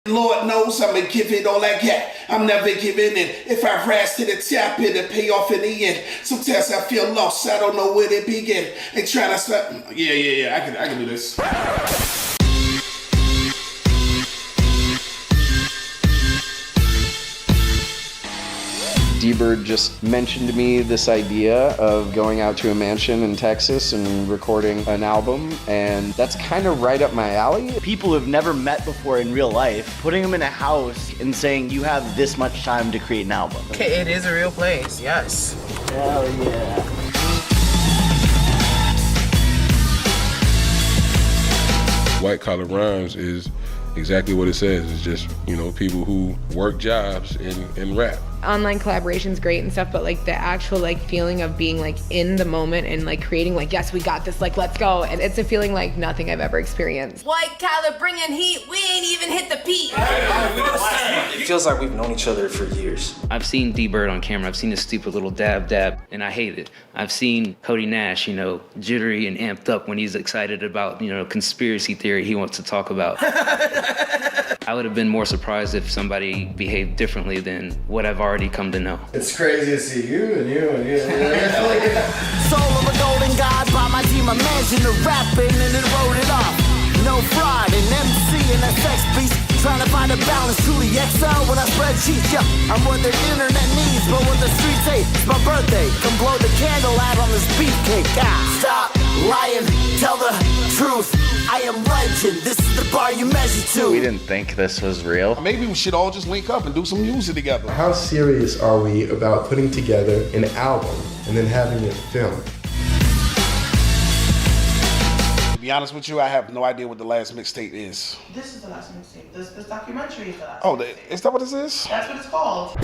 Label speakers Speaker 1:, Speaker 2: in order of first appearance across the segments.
Speaker 1: Lord knows I'ma give it all I got. I'm never giving in. If I rise to the top, it'll pay off in the end. Sometimes I feel lost, I don't know where to begin. Ain't trying to stop. Yeah. I can do this.
Speaker 2: D-Bird just mentioned to me this idea of going out to a mansion in Texas and recording an album, and that's kind of right up my alley.
Speaker 3: People who've never met before in real life, putting them in a house and saying you have this much time to create an album.
Speaker 4: Okay, it is a real place, yes.
Speaker 3: Hell yeah.
Speaker 5: White Collar Rhymes is exactly what it says. It's just, people who work jobs and rap.
Speaker 6: Online collaboration's great and stuff, but like the actual like feeling of being like in the moment and like creating like, yes, we got this, like let's go. And it's a feeling like nothing I've ever experienced.
Speaker 7: White Collar bringing heat, we ain't even hit the peak.
Speaker 8: It feels like we've known each other for years.
Speaker 9: I've seen D-Bird on camera. I've seen his stupid little dab, and I hate it. I've seen Cody Nash, jittery and amped up when he's excited about, conspiracy theory he wants to talk about. I would have been more surprised if somebody behaved differently than what I've already come to know.
Speaker 10: It's crazy to see you and you.
Speaker 11: Soul of a golden god, by my team, a mansion to rapping and then wrote it off. No fraud, an MC and a sex beast. Trying to find a balance, truly excel when I spread cheats. Yeah, I'm what the internet needs, but what the streets hate. It's my birthday, come blow the candle out on this beefcake. Stop lying, tell the truth. I am legend, this is the bar you measure to.
Speaker 2: We didn't think this was real.
Speaker 1: Maybe we should all just link up and do some music together.
Speaker 10: How serious are we about putting together an album and then having it filmed?
Speaker 1: To be honest with you, I have no idea what the last mixtape is.
Speaker 4: This is the last mixtape. This documentary is the last
Speaker 1: Oh,
Speaker 4: mixtape.
Speaker 1: is that what this is?
Speaker 4: That's what it's called.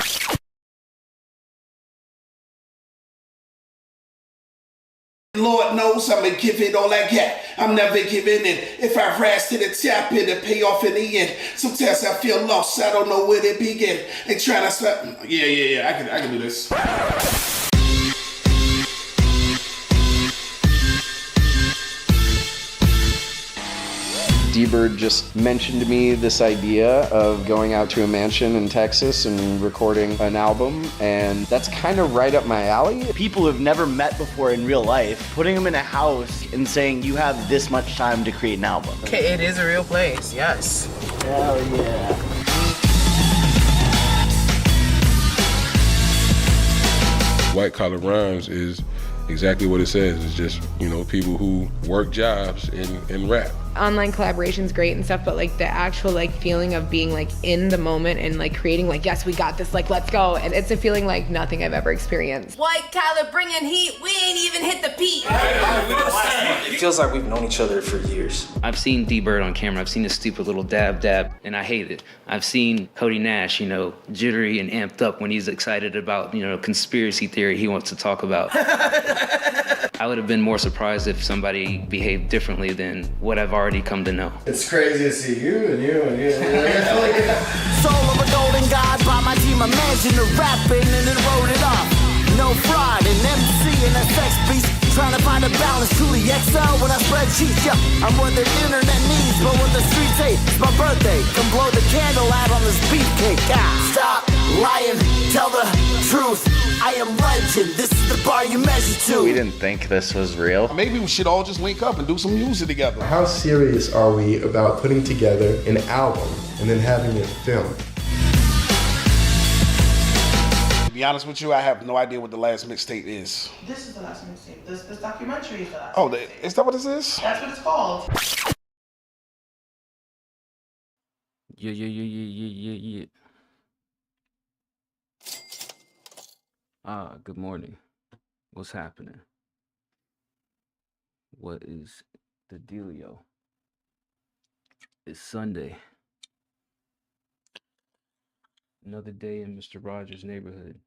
Speaker 1: Lord knows I'ma give it all I got. I'm never giving in. If I rise to the top, it'll pay off in the end. Sometimes I feel lost, I don't know where to begin. Ain't trying to stop. Yeah. I can do this.
Speaker 2: D-Bird just mentioned to me this idea of going out to a mansion in Texas and recording an album, and that's kind of right up my alley.
Speaker 3: People who've never met before in real life, putting them in a house and saying you have this much time to create an album.
Speaker 4: Okay, it is a real place, yes.
Speaker 3: Hell yeah.
Speaker 5: White Collar Rhymes is exactly what it says. It's just, people who work jobs and rap.
Speaker 6: Online collaboration's great and stuff, but like the actual like feeling of being like in the moment and like creating like, yes, we got this, like let's go. And it's a feeling like nothing I've ever experienced.
Speaker 7: White Collar bringing heat, we ain't even hit the peak.
Speaker 8: It feels like we've known each other for years.
Speaker 9: I've seen D-Bird on camera. I've seen his stupid little dab, and I hate it. I've seen Cody Nash, jittery and amped up when he's excited about, conspiracy theory he wants to talk about. I would have been more surprised if somebody behaved differently than what I've already come to know.
Speaker 10: It's crazy to see you and you.
Speaker 11: Soul of a golden god, by my team, a mansion to rapping and then wrote it off. No fraud, an MC and a sex beast. Trying to find a balance, truly excel when I spread cheats. Yeah, I'm what the internet needs, but what the streets hate. It's my birthday, come blow the candle out on this beefcake. Stop lying, tell the truth. I am legend, this is the bar you measure to.
Speaker 2: We didn't think this was real.
Speaker 1: Maybe we should all just link up and do some music together.
Speaker 10: How serious are we about putting together an album and then having it filmed?
Speaker 1: To be honest with you, I have no idea what the last mixtape is.
Speaker 4: This is the last mixtape. This documentary is the last
Speaker 1: Oh,
Speaker 4: mixtape.
Speaker 1: is that what this is?
Speaker 4: That's what it's called.
Speaker 9: Yeah. Good morning. What's happening? What is the dealio? It's Sunday. Another day in Mr. Rogers' neighborhood.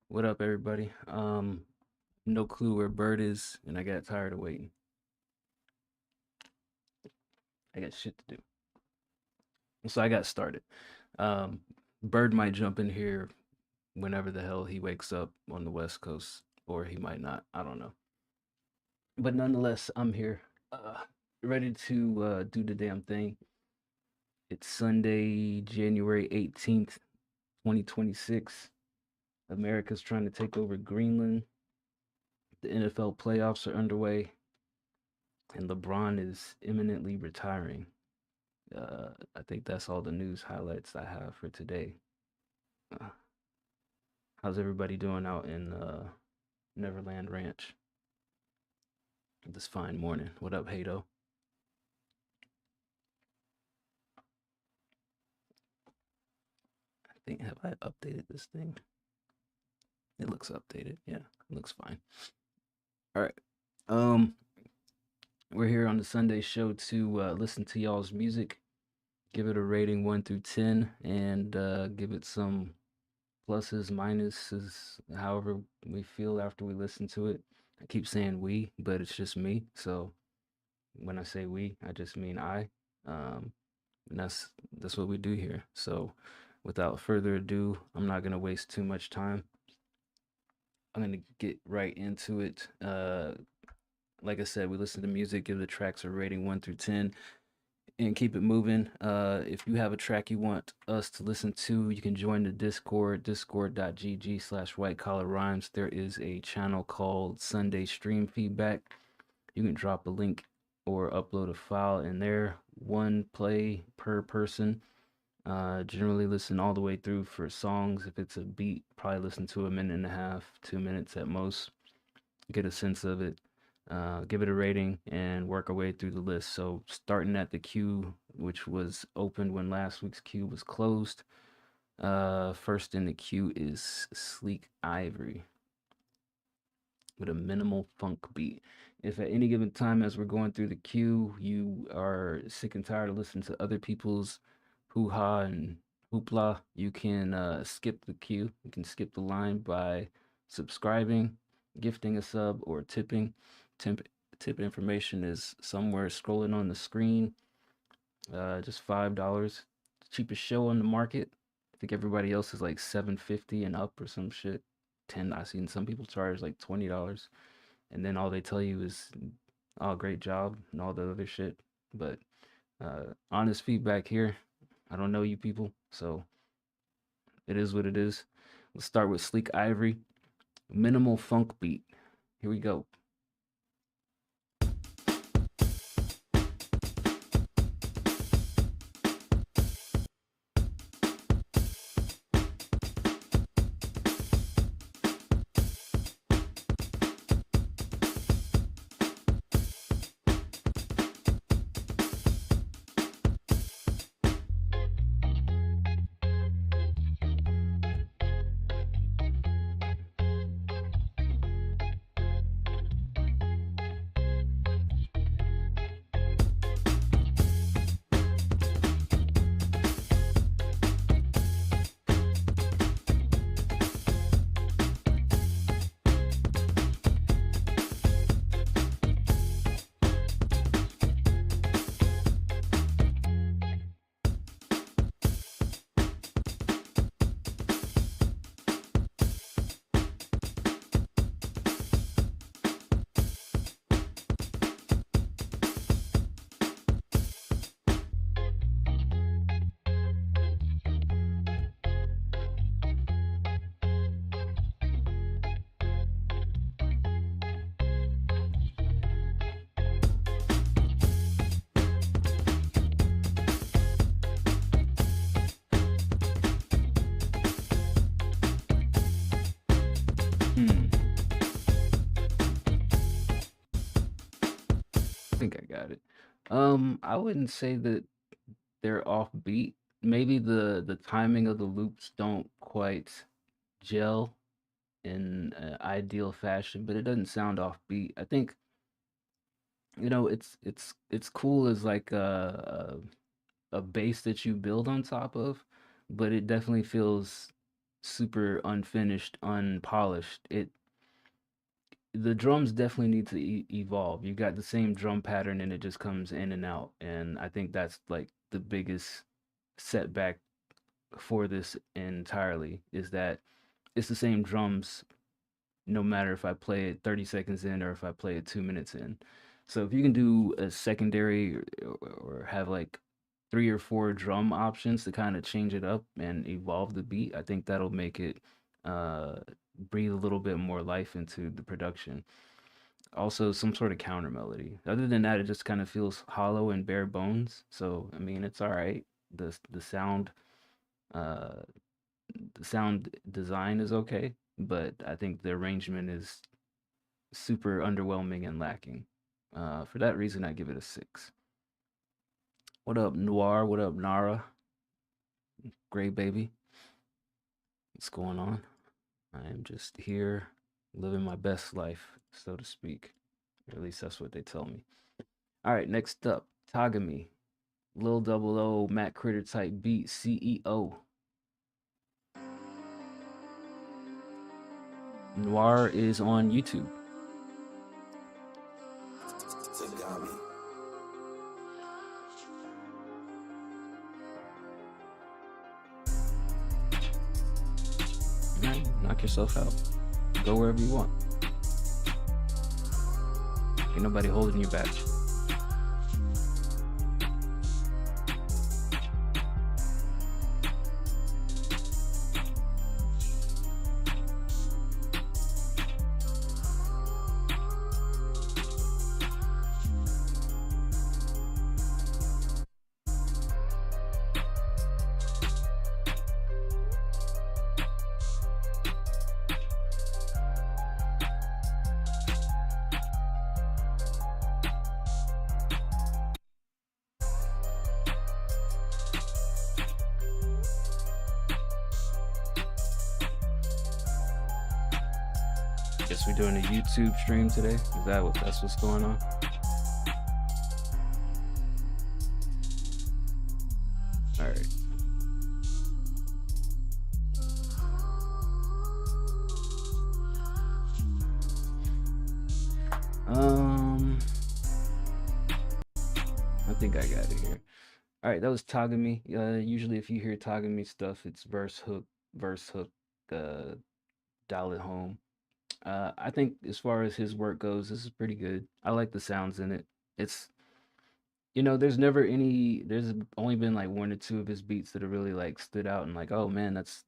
Speaker 9: What up, everybody? No clue where Bird is, and I got tired of waiting. I got shit to do. So I got started. Bird might jump in here whenever the hell he wakes up on the West Coast, or he might not. I don't know. But nonetheless, I'm here, ready to do the damn thing. It's Sunday, January 18th, 2026. America's trying to take over Greenland. The NFL playoffs are underway, and LeBron is imminently retiring. I think that's all the news highlights I have for today. How's everybody doing out in Neverland Ranch this fine morning? What up, Hato? I think, have I updated this thing? It looks updated. Yeah, it looks fine. All right. We're here on the Sunday Show to listen to y'all's music, give it a rating 1 through 10, and give it some pluses, minuses, however we feel after we listen to it. I keep saying we, but it's just me. So when I say we, I just mean I. And that's what we do here. So without further ado, I'm not gonna waste too much time. I'm gonna get right into it. Like I said, we listen to music, give the tracks a rating 1 through 10, and keep it moving. If you have a track you want us to listen to, you can join the Discord, discord.gg/whitecollarrhymes. There is a channel called Sunday Stream Feedback. You can drop a link or upload a file in there. 1 play per person. Generally listen all the way through for songs. If it's a beat, probably listen to 1.5 minutes, 2 minutes at most. Get a sense of it. Give it a rating and work our way through the list. So starting at the queue, which was opened when last week's queue was closed. First in the queue is Sleek Ivory with a minimal funk beat. If at any given time as we're going through the queue, you are sick and tired of listening to other people's hoo-ha and hoopla, you can skip the queue. You can skip the line by subscribing, gifting a sub, or tipping. Tip information is somewhere scrolling on the screen. Just $5. The cheapest show on the market. I think everybody else is like $7.50 and up or some shit. 10. I've seen some people charge like $20, and then all they tell you is, "Oh, great job," and all the other shit. But honest feedback here. I don't know you people, so it is what it is. Let's start with Sleek Ivory. Minimal funk beat. Here we go. Think I got it. I wouldn't say that they're offbeat. Maybe the timing of the loops don't quite gel in ideal fashion, but it doesn't sound offbeat. I think it's cool as like a base that you build on top of, but it definitely feels super unfinished, unpolished. The drums definitely need to evolve. You got the same drum pattern and it just comes in and out. And I think that's like the biggest setback for this entirely, is that it's the same drums no matter if I play it 30 seconds in or if I play it 2 minutes in. So if you can do a secondary or have like 3 or 4 drum options to kind of change it up and evolve the beat, I think that'll make it breathe a little bit more life into the production. Also, some sort of counter melody. Other than that, it just kind of feels hollow and bare bones. So, I mean, it's all right. The sound, uh, the sound design is okay, but I think the arrangement is super underwhelming and lacking. For that reason, I give it a 6. What up, Noir? What up, Nara? Gray baby. What's going on? I am just here living my best life, so to speak. Or at least that's what they tell me. All right, next up, Tagami. Lil Double O, Matt Critter type beat, CEO. Noir is on YouTube. Knock yourself out. Go wherever you want. Ain't nobody holding you back. Guess we're doing a YouTube stream today. Is that that's what's going on? All right. I think I got it here. All right, that was Tagami. Usually if you hear Tagami stuff, it's verse hook, dial it home. I think as far as his work goes, this is pretty good. I like the sounds in it. It's, there's only been like 1 or 2 of his beats that have really like stood out and like, oh man, that's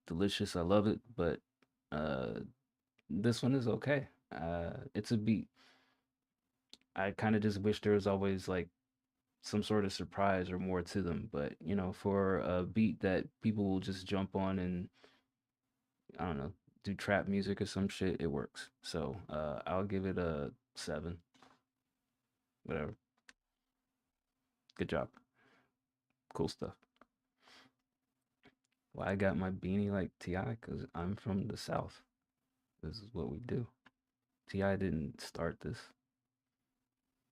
Speaker 9: delicious. I love it. But this one is okay. It's a beat. I kind of just wish there was always like some sort of surprise or more to them. But for a beat that people will just jump on and I don't know, do trap music or some shit, it works. So I'll give it a 7. Whatever. Good job. Cool stuff. Why I got my beanie like T.I.? Because I'm from the South. This is what we do. T.I. didn't start this.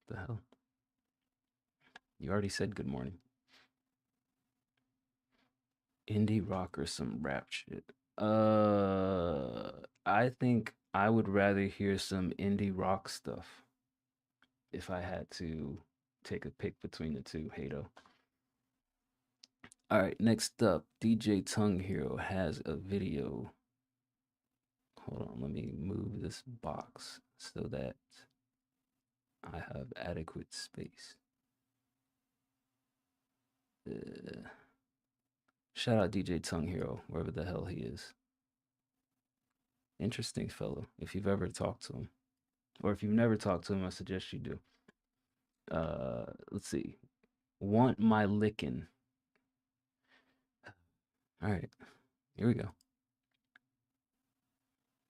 Speaker 9: The hell? You already said good morning. Indie rock or some rap shit. I think I would rather hear some indie rock stuff if I had to take a pick between the two, Hato. All right, next up, DJ Tongue Hero has a video. Hold on, let me move this box so that I have adequate space. Shout out DJ Tongue Hero, wherever the hell he is. Interesting fellow, if you've ever talked to him. Or if you've never talked to him, I suggest you do. Let's see. Want My Lickin'. All right, here we go.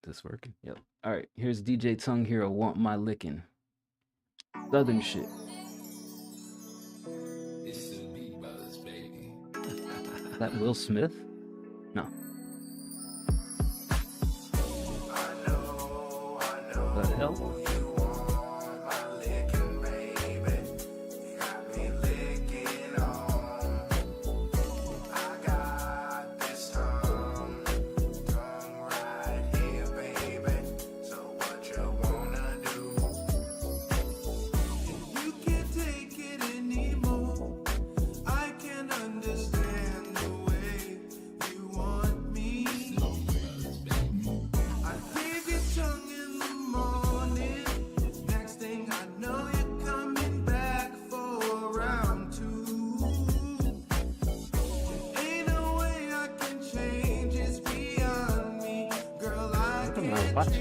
Speaker 9: This working? Yep. All right, here's DJ Tongue Hero, Want My Lickin'. Southern shit. Is that Will Smith? No. The hell?
Speaker 12: Watch.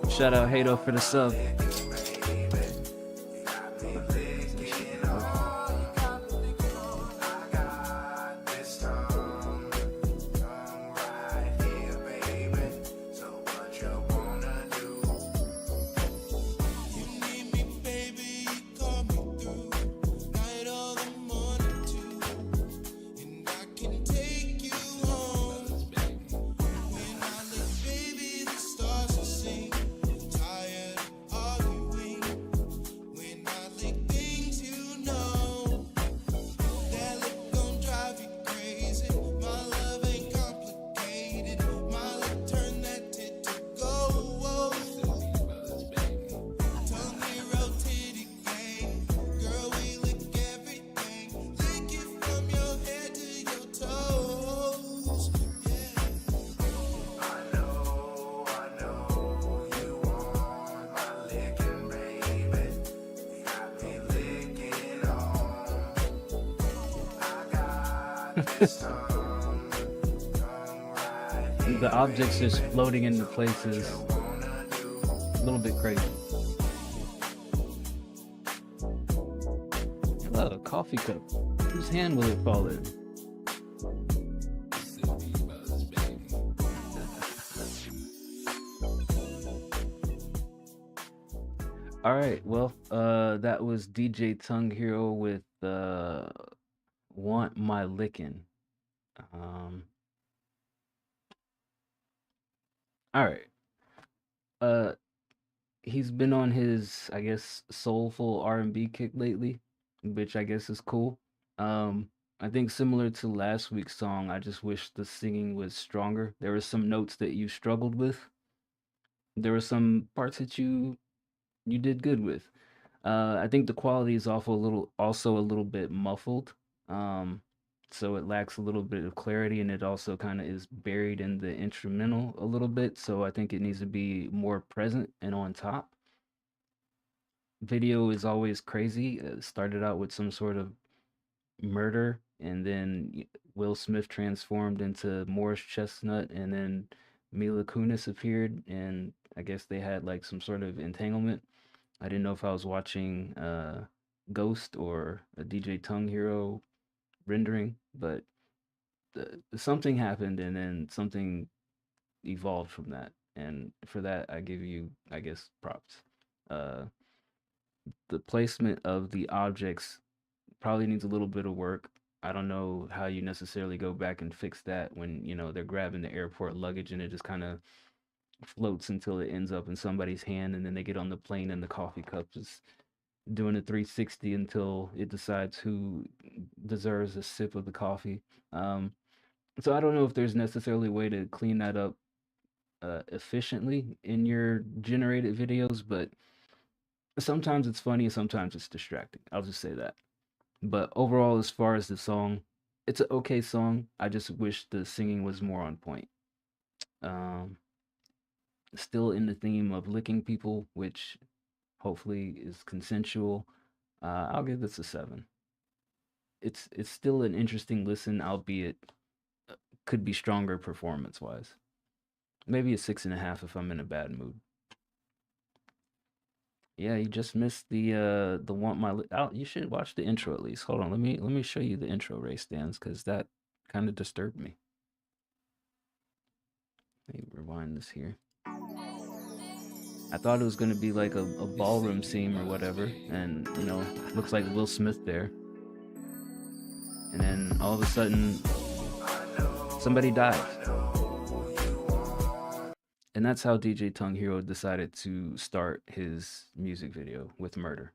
Speaker 12: Shout out Hato for the sub. The objects just floating into places. A little bit crazy. Hello, a coffee cup. Whose hand will it fall in? All right, well, that was DJ Tongue Hero with Want My Lickin'. All right. He's been on his, I guess, soulful R&B kick lately, which I guess is cool. I think similar to last week's song, I just wish the singing was stronger. There were some notes that you struggled with. There were some parts that you did good with. I think the quality is also a little bit muffled. So it lacks a little bit of clarity, and it also kind of is buried in the instrumental a little bit. So I think it needs to be more present and on top. Video is always crazy. It started out with some sort of murder, and then Will Smith transformed into Morris Chestnut, and then Mila Kunis appeared, and I guess they had like some sort of entanglement. I didn't know if I was watching Ghost or a DJ Tongue Hero rendering, but something happened, and then something evolved from that, and for that I give you, I guess, props. The placement of the objects probably needs a little bit of work. I don't know how you necessarily go back and fix that when, they're grabbing the airport luggage and it just kind of floats until it ends up in somebody's hand, and then they get on the plane and the coffee cup is doing a 360 until it decides who deserves a sip of the coffee. So I don't know if there's necessarily a way to clean that up efficiently in your generated videos, but sometimes it's funny and sometimes it's distracting. I'll just say that. But overall, as far as the song, it's an okay song. I just wish the singing was more on point. Still in the theme of licking people, which hopefully is consensual. I'll give this a 7. It's still an interesting listen, albeit could be stronger performance-wise. Maybe a 6.5 if I'm in a bad mood. Yeah, you just missed the Want My you should watch the intro at least. Hold on, let me show you the intro, Ray Stans, because that kind of disturbed me. Let me rewind this here. I thought it was gonna be like a ballroom scene or whatever, and looks like Will Smith there. And then all of a sudden somebody dies. And that's how DJ Tongue Hero decided to start his music video, with murder.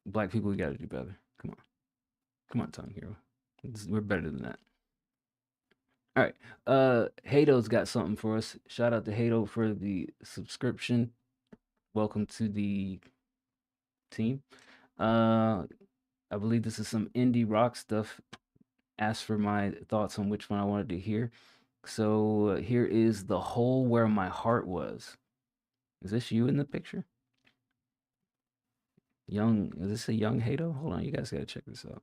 Speaker 12: Black people, we gotta do better. Come on. Come on, Tongue Hero. We're better than that. All right. Hato's got something for us. Shout out to Hato for the subscription. Welcome to the team. I believe this is some indie rock stuff. Asked for my thoughts on which one I wanted to hear. So here is The Hole Where My Heart Was. Is this you in the picture? Is this a young Hato? Hold on, you guys gotta check this out.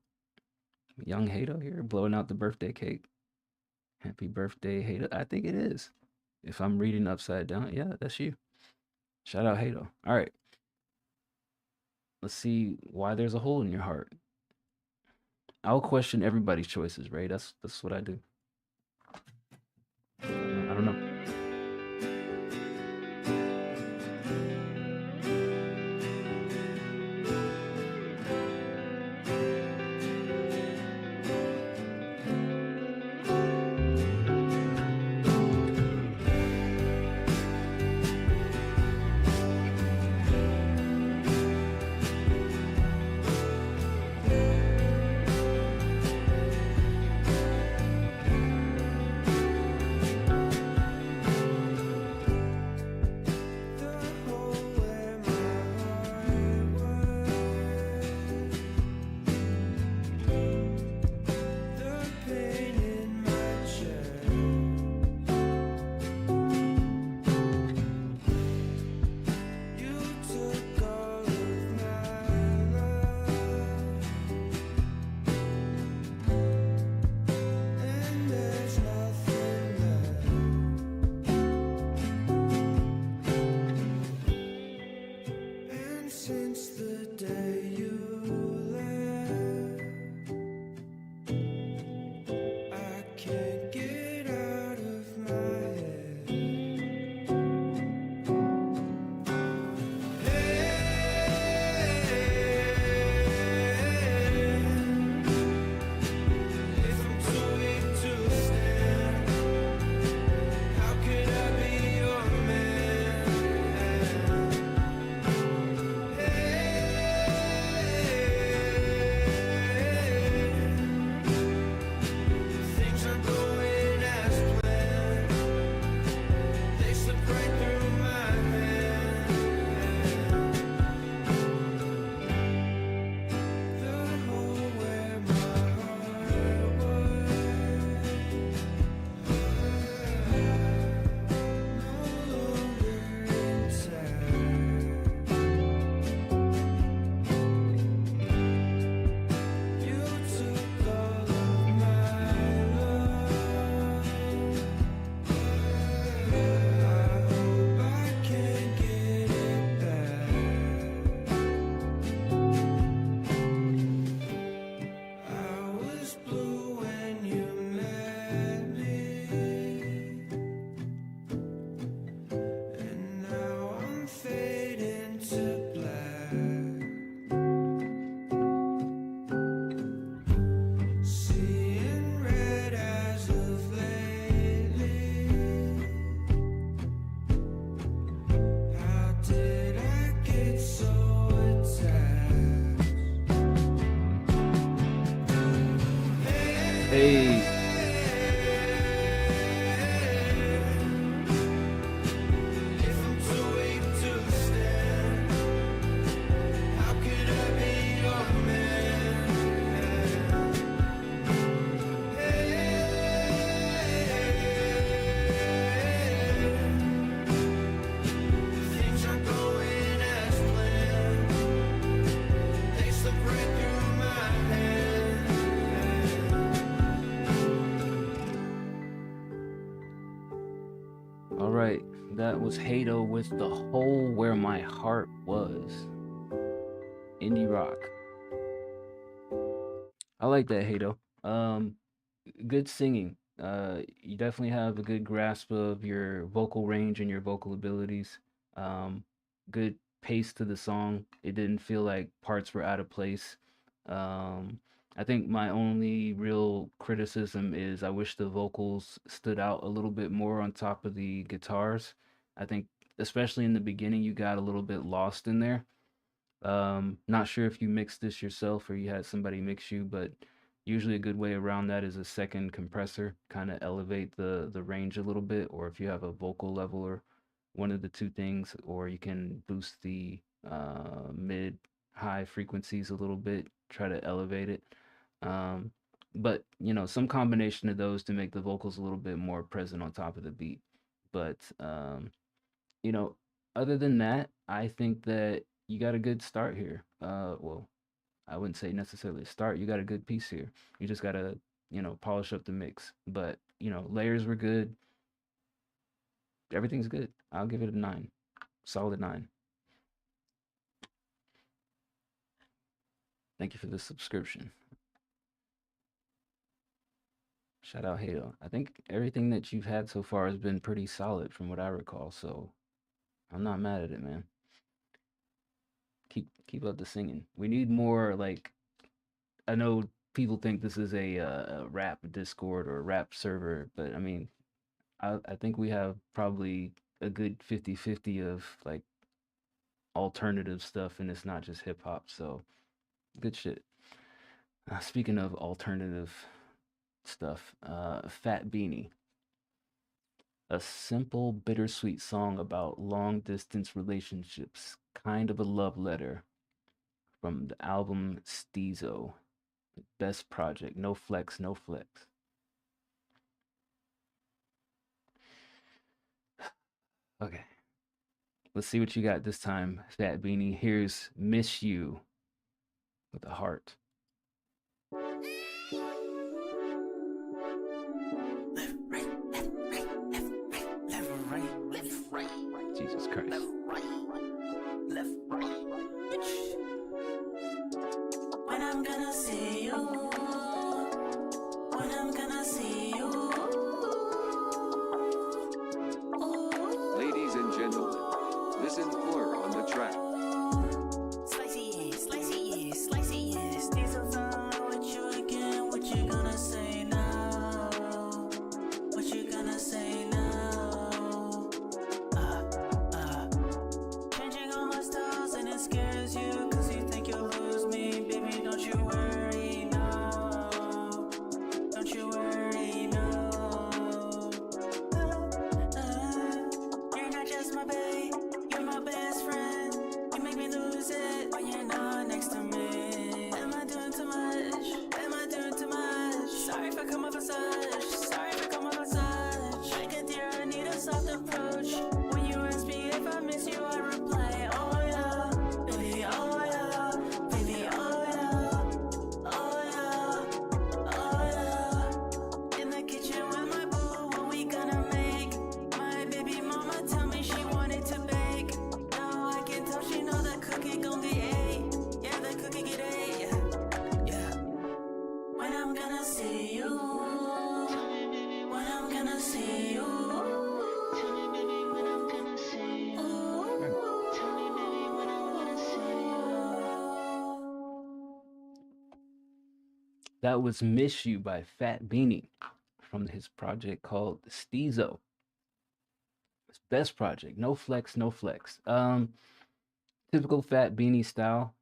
Speaker 12: Young Hato here, blowing out the birthday cake. Happy birthday, Hato. I think it is. If I'm reading upside down, yeah, that's you. Shout out Hato. All right. Let's see why there's a hole in your heart. I'll question everybody's choices, Ray. That's what I do. I don't know. Hey. All right, that was Hato with The Hole Where My Heart Was. Indie rock. I like that, Hato. Good singing. You definitely have a good grasp of your vocal range and your vocal abilities. Good pace to the song. It didn't feel like parts were out of place. I think my only real criticism is I wish the vocals stood out a little bit more on top of the guitars. I think, especially in the beginning, you got a little bit lost in there. Not sure if you mixed this yourself or you had somebody mix you, but usually a good way around that is a second compressor, kind of elevate the range a little bit, or if you have a vocal leveler, one of the two things, or you can boost the mid high frequencies a little bit, try to elevate it. But some combination of those to make the vocals a little bit more present on top of the beat. But you know, other than that, I think that you got a good start here. Well, I wouldn't say necessarily a start. You got a good piece here. You just gotta, polish up the mix. But layers were good. Everything's good. I'll give it a 9, solid 9. Thank you for the subscription. Shout out Halo. I think everything that you've had so far has been pretty solid from what I recall. So I'm not mad at it, man. Keep up the singing. We need more like I know people think this is a rap Discord or a rap server, but I mean, I think we have probably a good 50-50 of like alternative stuff, and it's not just hip hop. So good shit. Speaking of alternative stuff, Fat Beanie. A simple, bittersweet song about long distance relationships, kind of a love letter from the album Steezo. Best project, no flex, no flex. Okay. Let's see what you got this time, Fat Beanie. Here's Miss You with a heart. Jesus Christ.
Speaker 11: When I'm gonna see you. When I'm gonna see you.
Speaker 13: Ladies and gentlemen, this is Blur on the track.
Speaker 11: Slicey, slicey, slicey, These are fine with you again. What you gonna say now? What you gonna say now? Changing all my styles and it scares you. Cause you think you'll lose me. Baby, don't you worry, no. Don't you worry, no. You're not just my babe, you're my best friend. You make me lose it when you're not next to me. Am I doing too much? Am I doing too much? Sorry if I come off as such. Sorry if I come off as such. Like a deer, I need a soft approach. When you ask me if I miss you, I reply, oh yeah, baby, oh yeah, baby, oh yeah, oh yeah, oh yeah. In the kitchen with my boo, what we gonna make? My baby mama tell me she wanted to bake. Now I can tell she know the cookie gon' get ate. Yeah, the cookie get ate. Yeah, yeah. When I'm gonna see you. When I'm gonna see you. Tell me, baby, when I'm gonna see you. Tell me, baby, when I'm gonna see you.
Speaker 12: That was Miss You by Fat Beanie from his project called Steezo. His best project, no flex, no flex. Typical Fat Beanie style.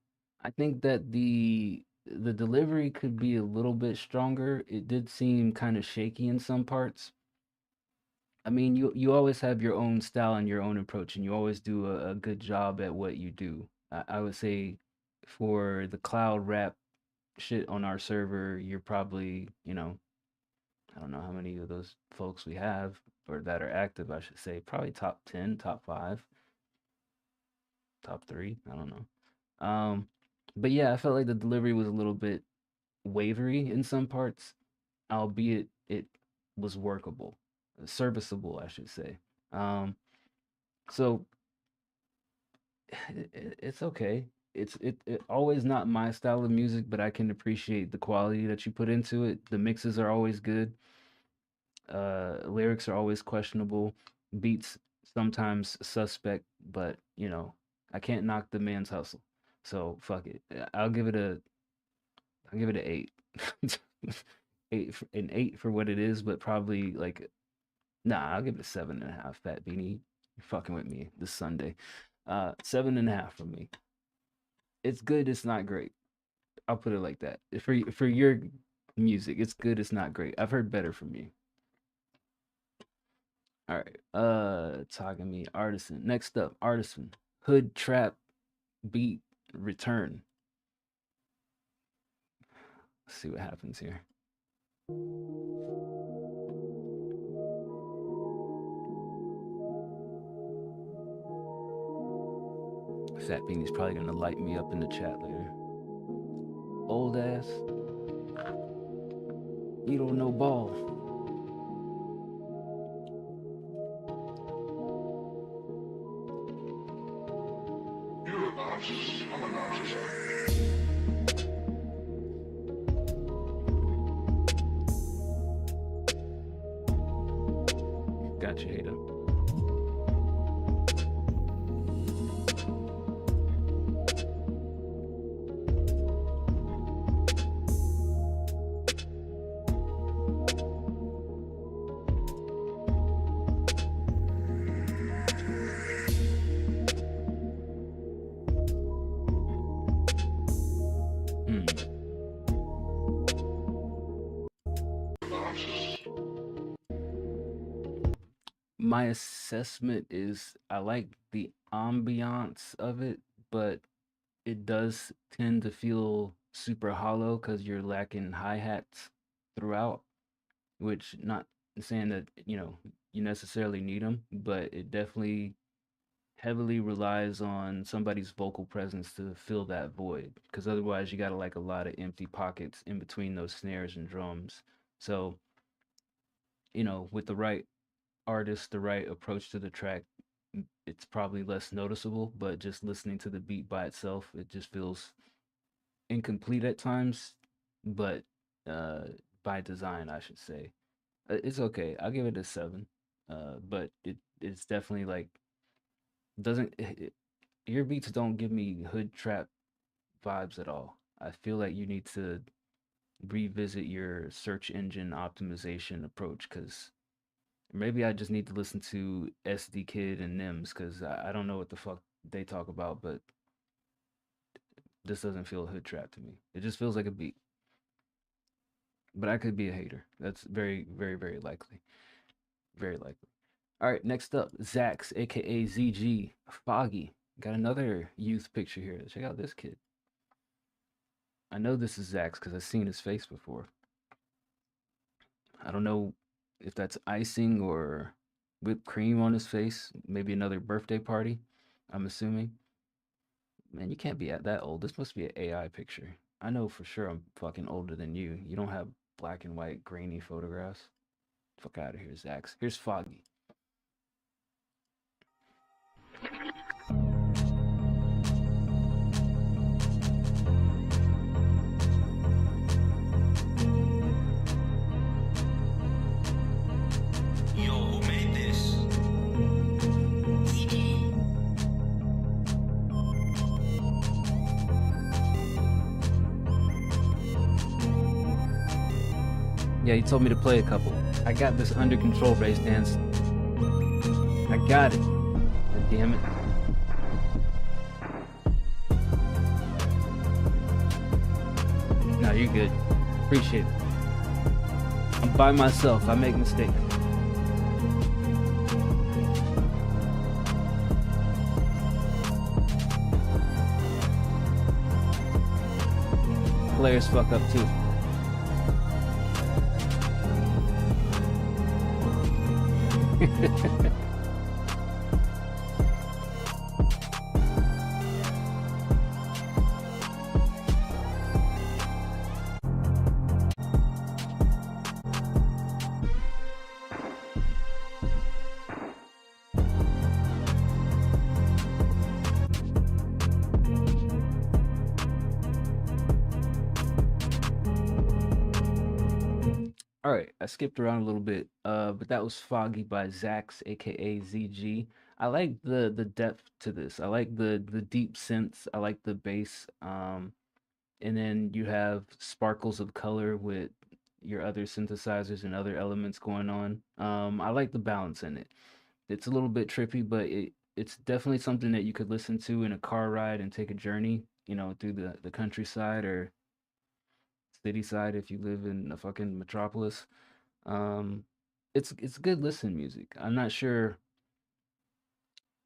Speaker 12: I think that the delivery could be a little bit stronger. It did seem kind of shaky in some parts. I mean, you always have your own style and your own approach, and you always do a good job at what you do. I would say for the cloud rap shit on our server, you're probably, I don't know how many of those folks we have or that are active, I should say, probably top 10, top 5, top 3, I don't know. But yeah, I felt like the delivery was a little bit wavery in some parts, albeit it was workable, serviceable, I should say. So it's okay. It always not my style of music, but I can appreciate the quality that you put into it. The mixes are always good. Lyrics are always questionable. Beats sometimes suspect, but I can't knock the man's hustle. So fuck it. I'll give it an 8. An 8 for what it is, but probably like I'll give it a 7.5. Fat Beanie, you're fucking with me this Sunday. 7.5 from me. It's good, it's not great. I'll put it like that. For your music, it's good, it's not great. I've heard better from you. All right. Talking me Artisan. Next up, Artisan. Hood Trap Beat Return. Let's see what happens here. Fat Beanie's probably gonna light me up in the chat later. Old ass. You don't know ball. Gotcha, Hater. My assessment is I like the ambiance of it, but it does tend to feel super hollow because you're lacking hi-hats throughout, which not saying that, you necessarily need them, but it definitely heavily relies on somebody's vocal presence to fill that void because otherwise you got like a lot of empty pockets in between those snares and drums. So, with the right artist, the right approach to the track, it's probably less noticeable, but just listening to the beat by itself, it just feels incomplete at times, but by design, I should say. It's okay. I'll give it a 7. But it's definitely like doesn't your beats don't give me hood trap vibes at all. I feel like you need to revisit your search engine optimization approach because maybe I just need to listen to SD Kid and Nims because I don't know what the fuck they talk about, but this doesn't feel hood trap to me. It just feels like a beat. But I could be a hater. That's very, very, very likely. Very likely. All right, next up, Zax, aka ZG, Foggy. Got another youth picture here. Check out this kid. I know this is Zax because I've seen his face before. I don't know if that's icing or whipped cream on his face. Maybe another birthday party, I'm assuming. Man, you can't be at that old. This must be an AI picture. I know for sure I'm fucking older than you. You don't have black and white grainy photographs. Fuck out of here, Zax. Here's Foggy.
Speaker 14: Yo, who made this?
Speaker 12: Yeah, he told me to play a couple. I got this under control bass dance. I got it. God damn it. No, you're good. Appreciate it. I'm by myself. I make mistakes. Players fuck up too. All right, I skipped around a little bit, but that was Foggy by Zax, aka ZG. I like the depth to this. I like the deep synths. I like the bass. And then you have sparkles of color with your other synthesizers and other elements going on. I like the balance in it. It's a little bit trippy, but it's definitely something that you could listen to in a car ride and take a journey, through the countryside or city side if you live in a fucking metropolis. Um, it's good listen music. I'm not sure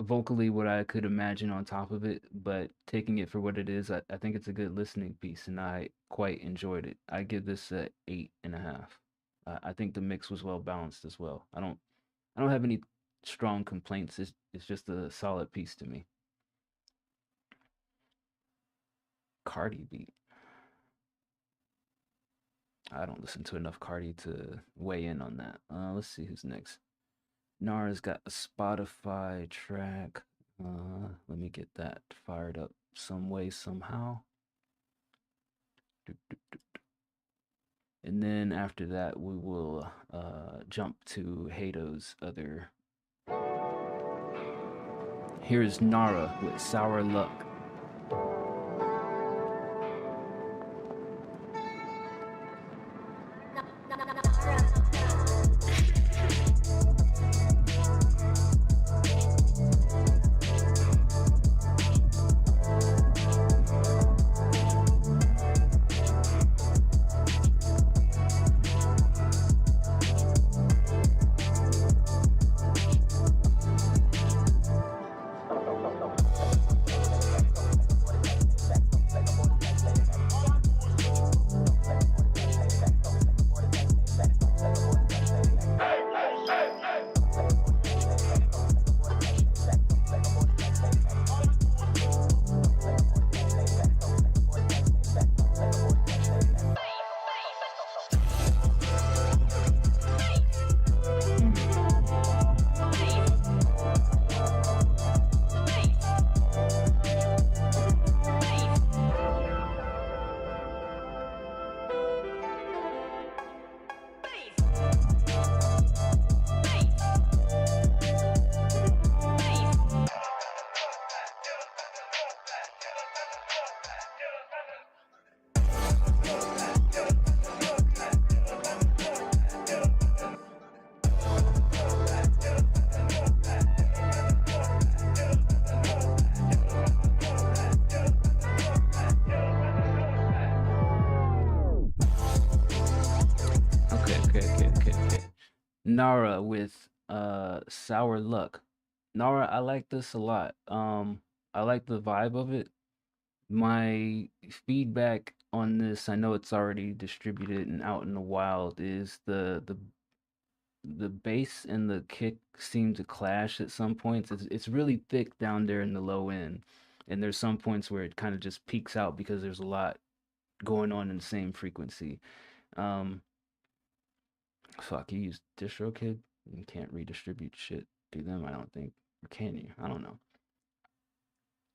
Speaker 12: vocally what I could imagine on top of it, but taking it for what it is, I think it's a good listening piece, and I quite enjoyed it. I give this a 8.5. I think the mix was well balanced as well. I don't have any strong complaints. It's just a solid piece to me. Cardi beat. I don't listen to enough Cardi to weigh in on that. Let's see who's next. Nara's got a Spotify track. Let me get that fired up some way, somehow. And then after that, we will jump to Hato's other. Here's Nara with Sour Luck. Nara with Sour Luck. Nara, I like this a lot. I like the vibe of it. My feedback on this, I know it's already distributed and out in the wild, is the bass and the kick seem to clash at some points. It's really thick down there in the low end, and there's some points where it kind of just peaks out because there's a lot going on in the same frequency. Fuck, you use DistroKid? You can't redistribute shit to them, I don't think. Or can you? I don't know.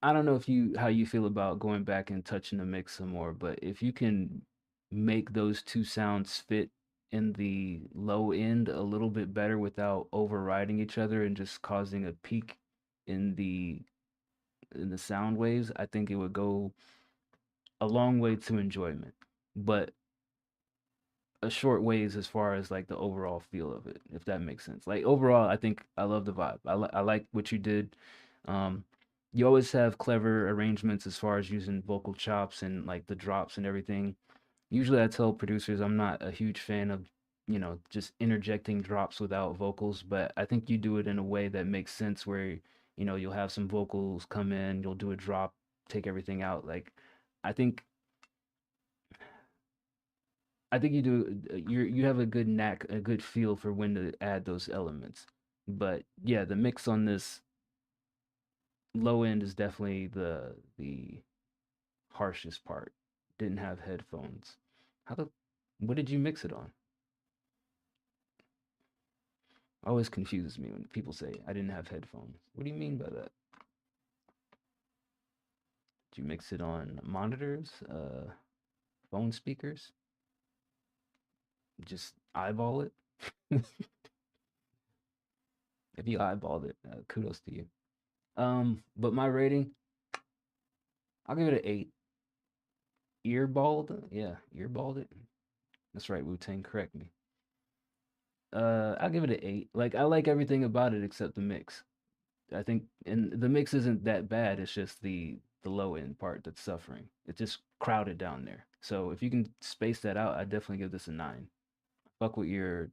Speaker 12: I don't know if how you feel about going back and touching the mix some more, but if you can make those two sounds fit in the low end a little bit better without overriding each other and just causing a peak in the sound waves, I think it would go a long way to enjoyment. But a short ways as far as like the overall feel of it, if that makes sense. Like overall, I think I love the vibe. I like what you did. You always have clever arrangements as far as using vocal chops and like the drops and everything. Usually I tell producers I'm not a huge fan of, just interjecting drops without vocals, but I think you do it in a way that makes sense where, you'll have some vocals come in, you'll do a drop, take everything out. Like, I think you have a good knack, a good feel for when to add those elements. But yeah, the mix on this low end is definitely the harshest part. Didn't have headphones. What did you mix it on? Always confuses me when people say I didn't have headphones. What do you mean by that? Did you mix it on monitors, phone speakers? Just eyeball it? If you eyeballed it, kudos to you. But my rating, I'll give it an 8. Earballed? Yeah, earballed it. That's right, Wu-Tang, correct me. I'll give it an 8. Like, I like everything about it except the mix. I think, and the mix isn't that bad. It's just the low end part that's suffering. It's just crowded down there. So if you can space that out, I definitely give this a 9. Fuck with your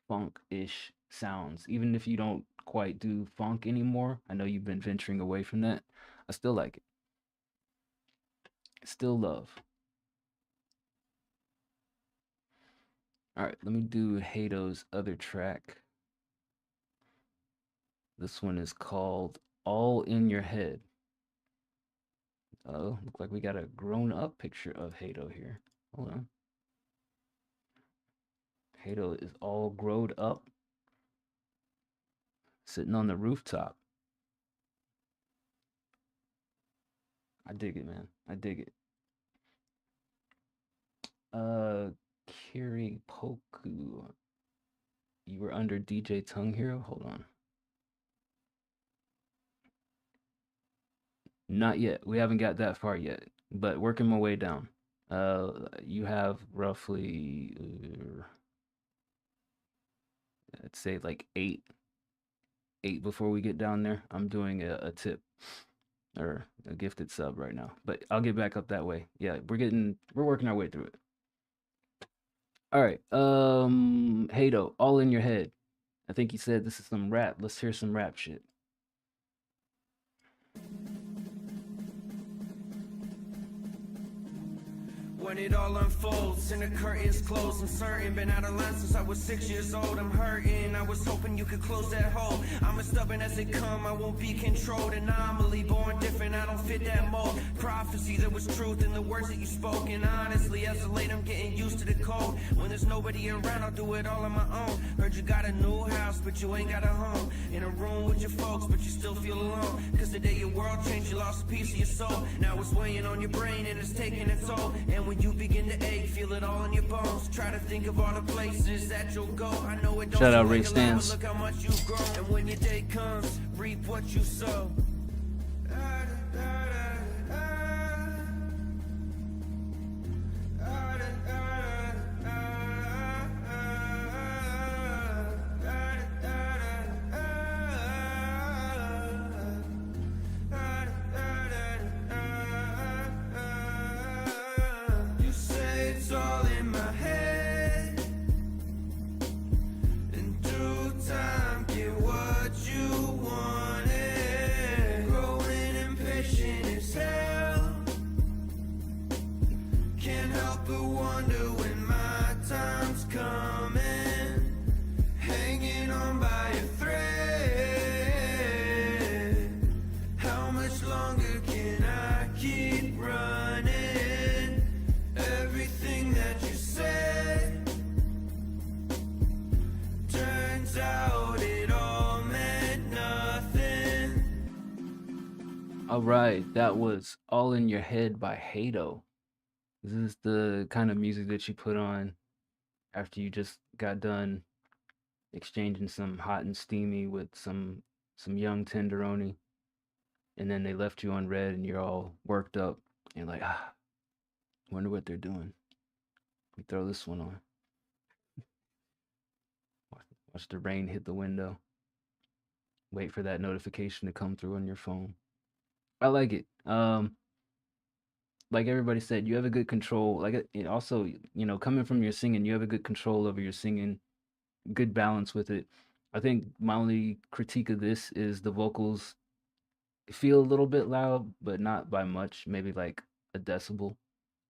Speaker 12: funk-ish sounds. Even if you don't quite do funk anymore, I know you've been venturing away from that. I still like it. Still love. All right, let me do Hato's other track. This one is called All in Your Head. Oh, look like we got a grown up picture of Hato here. Hold on. Hato is all growed up, sitting on the rooftop. I dig it, man. I dig it. Kiri Poku. You were under DJ Tongue Hero? Hold on. Not yet. We haven't got that far yet, but working my way down. You have roughly, let's say like eight before we get down there. I'm doing a tip or a gifted sub right now, but I'll get back up that way. Yeah, we're working our way through it. All right. Hato, All in Your Head. I think he said this is some rap. Let's hear some rap shit.
Speaker 14: When it all unfolds and the curtains close, I'm certain. Been out of line since I was 6 years old. I'm hurting. I was hoping you could close that hole. I'm as stubborn as it come. I won't be controlled. Anomaly, born different. I don't fit that mold. Prophecy, there was truth in the words that you spoke. And honestly, as of late, I'm getting used to the cold. When there's nobody around, I'll do it all on my own. Heard you got a new house, but you ain't got a home. In a room with your folks, but you still feel alone. Cause the day your world changed, you lost a piece of your soul. Now it's weighing on your brain and it's taking its toll. And when you begin to ache, feel it all in your bones. Try to think of all the places that you'll go. I know it don't
Speaker 12: Shout out
Speaker 14: seem
Speaker 12: Ray
Speaker 14: like a lot,
Speaker 12: Stans.
Speaker 14: but look how much you've grown. And when your day comes, reap what you sow. You say it's all in my head. In due time, get what you wanted. Growing impatient as hell. Can't help but wonder when my time's coming. Hanging on by a thread. How much longer can I keep running? Everything that you said turns out it all meant nothing.
Speaker 12: All right, that was All in Your Head by Hato. This is the kind of music that you put on after you just got done exchanging some hot and steamy with some young tenderoni, and then they left you on red and you're all worked up. And you're like, wonder what they're doing. We throw this one on. Watch the rain hit the window. Wait for that notification to come through on your phone. I like it. Like everybody said, you have a good control. Like it also, coming from your singing, you have a good control over your singing, good balance with it. I think my only critique of this is the vocals feel a little bit loud, but not by much, maybe like a decibel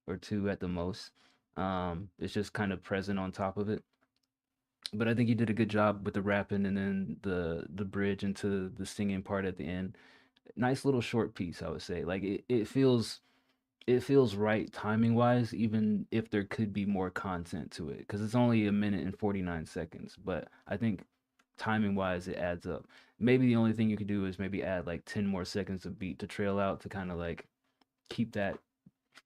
Speaker 12: or two at the most. It's just kind of present on top of it. But I think you did a good job with the rapping and then the bridge into the singing part at the end. Nice little short piece, I would say. Like it feels right timing wise, even if there could be more content to it, because it's only a minute and 49 seconds. But I think timing wise, it adds up. Maybe the only thing you could do is maybe add like 10 more seconds of beat to trail out to kind of like keep that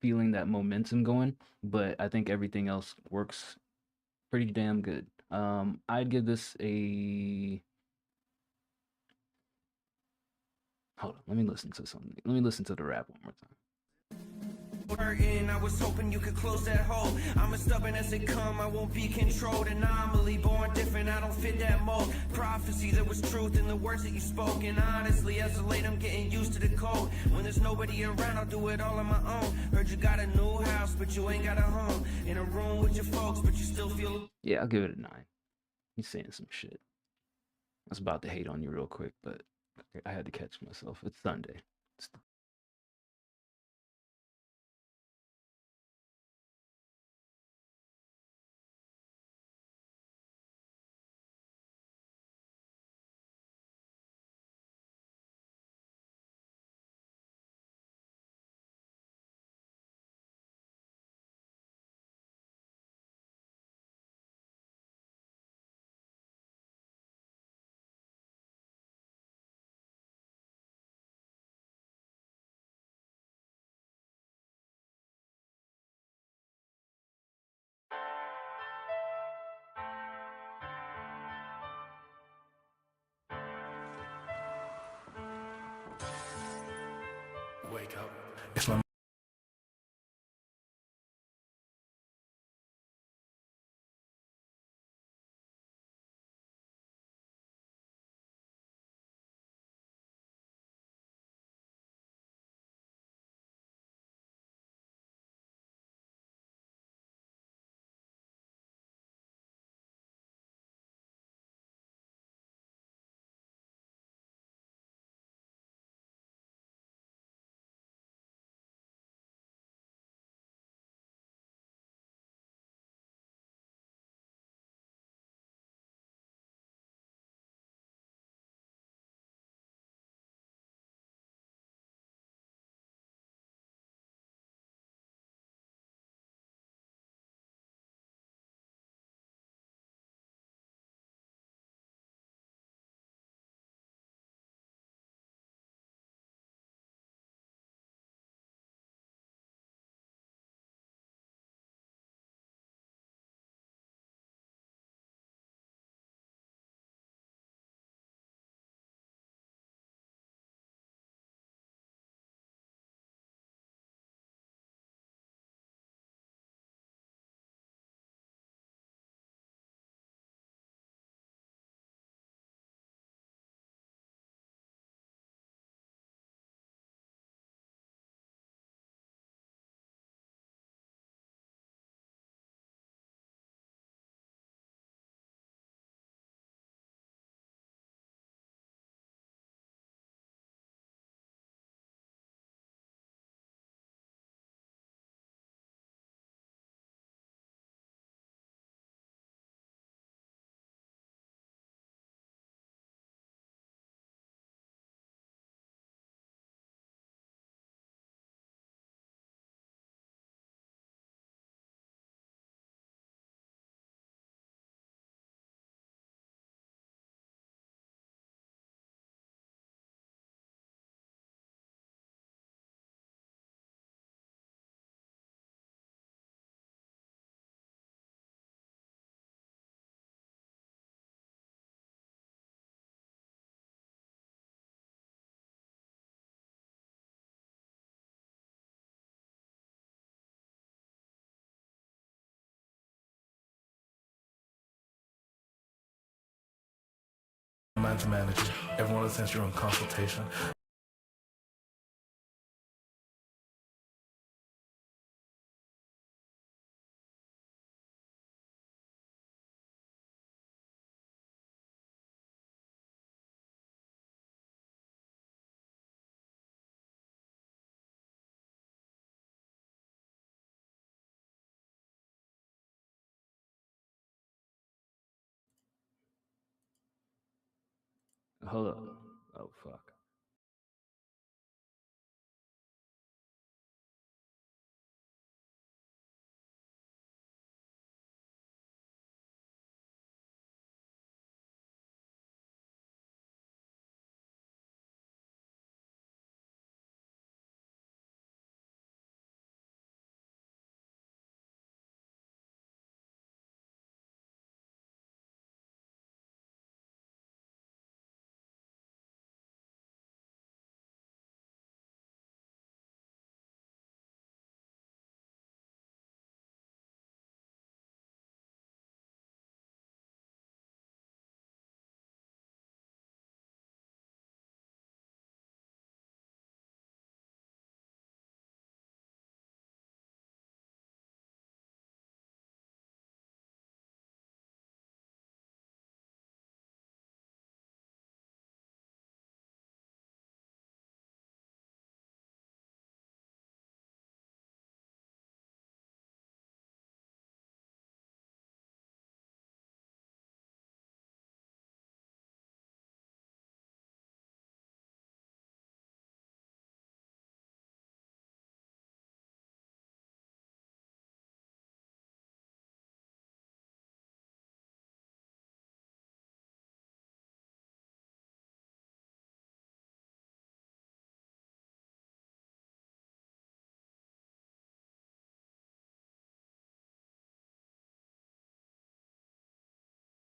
Speaker 12: feeling, that momentum going. But I think everything else works pretty damn good. I'd give this a. Hold on, let me listen to something. Let me listen to the rap one more time.
Speaker 14: Hurting, I was hoping you could close that hole. I'm as stubborn as it come, I won't be controlled. Anomaly, born different, I don't fit that mold. Prophecy, there was truth in the words that you spoke. And honestly, as of late, I'm getting used to the cold. When there's nobody around, I'll do it all on my own. Heard you got a new house, but you ain't got a home. In a room with your folks, but you still feel.
Speaker 12: Yeah, I'll give it a 9. He's saying some shit. I was about to hate on you real quick, but I had to catch myself. It's Sunday.
Speaker 15: It's my to manage it. Everyone since you're in consultation.
Speaker 12: Hold up. Oh fuck.